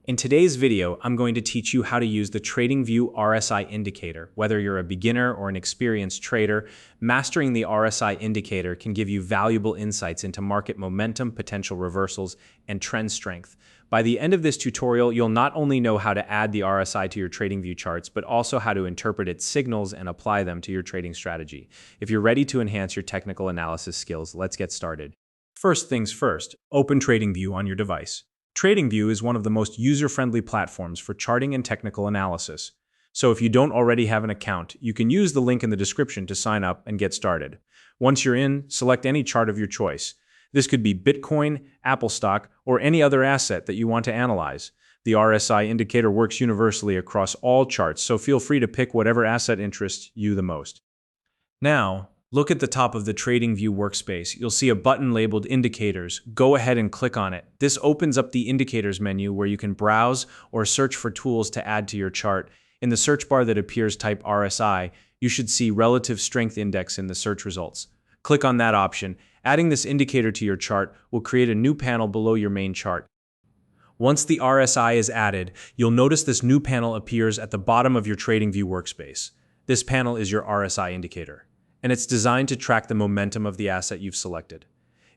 In today's video, I'm going to teach you how to use the Tradingview RSI Indicator. Whether you're a beginner or an experienced trader, mastering the RSI Indicator can give you valuable insights into market momentum, potential reversals, and trend strength. By the end of this tutorial, you'll not only know how to add the RSI to your Tradingview charts, but also how to interpret its signals and apply them to your trading strategy. If you're ready to enhance your technical analysis skills, let's get started. First things first, open Tradingview on your device. Tradingview is one of the most user-friendly platforms for charting and technical analysis. So if you don't already have an account, you can use the link in the description to sign up and get started. Once you're in, select any chart of your choice. This could be Bitcoin, Apple stock, or any other asset that you want to analyze. The RSI indicator works universally across all charts, so feel free to pick whatever asset interests you the most. Now, look at the top of the Tradingview workspace. You'll see a button labeled Indicators. Go ahead and click on it. This opens up the Indicators menu where you can browse or search for tools to add to your chart. In the search bar that appears, type RSI. You should see Relative Strength Index in the search results. Click on that option. Adding this indicator to your chart will create a new panel below your main chart. Once the RSI is added, you'll notice this new panel appears at the bottom of your Tradingview workspace. This panel is your RSI indicator, and it's designed to track the momentum of the asset you've selected.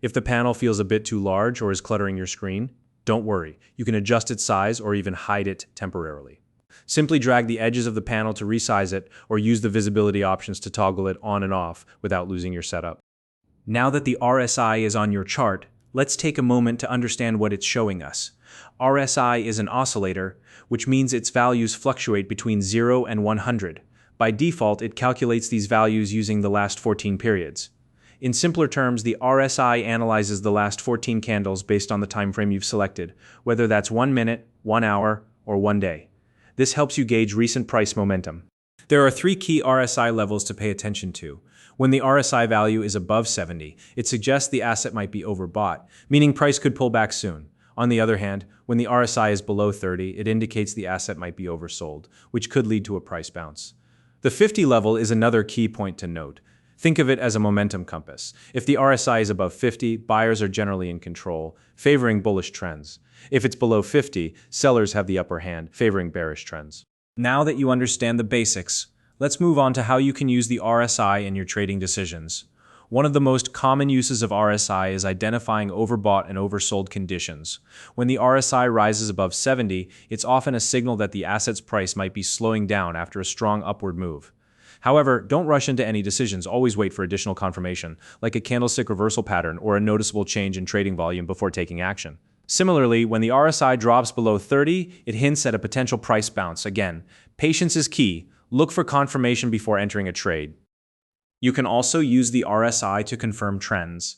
If the panel feels a bit too large or is cluttering your screen, don't worry. You can adjust its size or even hide it temporarily. Simply drag the edges of the panel to resize it or use the visibility options to toggle it on and off without losing your setup. Now that the RSI is on your chart, let's take a moment to understand what it's showing us. RSI is an oscillator, which means its values fluctuate between 0 and 100. By default, it calculates these values using the last 14 periods. In simpler terms, the RSI analyzes the last 14 candles based on the time frame you've selected, whether that's 1 minute, 1 hour, or 1 day. This helps you gauge recent price momentum. There are 3 key RSI levels to pay attention to. When the RSI value is above 70, it suggests the asset might be overbought, meaning price could pull back soon. On the other hand, when the RSI is below 30, it indicates the asset might be oversold, which could lead to a price bounce. The 50 level is another key point to note. Think of it as a momentum compass. If the RSI is above 50, buyers are generally in control, favoring bullish trends. If it's below 50, sellers have the upper hand, favoring bearish trends. Now that you understand the basics, let's move on to how you can use the RSI in your trading decisions. One of the most common uses of RSI is identifying overbought and oversold conditions. When the RSI rises above 70, it's often a signal that the asset's price might be slowing down after a strong upward move. However, don't rush into any decisions. Always wait for additional confirmation, like a candlestick reversal pattern or a noticeable change in trading volume before taking action. Similarly, when the RSI drops below 30, it hints at a potential price bounce. Again, patience is key. Look for confirmation before entering a trade. You can also use the RSI to confirm trends.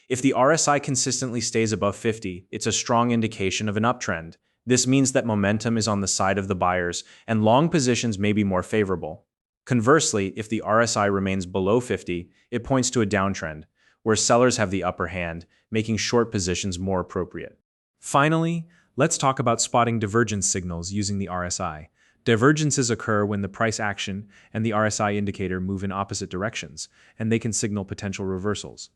If the RSI consistently stays above 50, it's a strong indication of an uptrend. This means that momentum is on the side of the buyers, and long positions may be more favorable. Conversely, if the RSI remains below 50, it points to a downtrend, where sellers have the upper hand, making short positions more appropriate. Finally, let's talk about spotting divergence signals using the RSI. Divergences occur when the price action and the RSI indicator move in opposite directions, and they can signal potential reversals.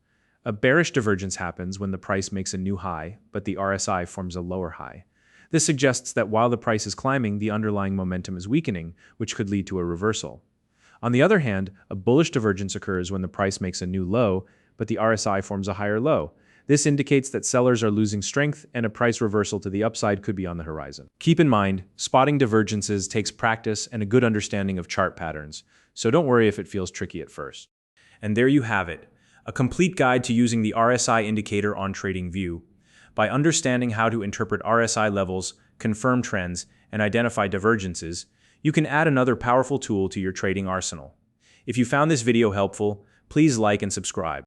A bearish divergence happens when the price makes a new high, but the RSI forms a lower high. This suggests that while the price is climbing, the underlying momentum is weakening, which could lead to a reversal. On the other hand, a bullish divergence occurs when the price makes a new low, but the RSI forms a higher low. This indicates that sellers are losing strength and a price reversal to the upside could be on the horizon. Keep in mind, spotting divergences takes practice and a good understanding of chart patterns, so don't worry if it feels tricky at first. And there you have it, a complete guide to using the RSI indicator on Tradingview. By understanding how to interpret RSI levels, confirm trends, and identify divergences, you can add another powerful tool to your trading arsenal. If you found this video helpful, please like and subscribe.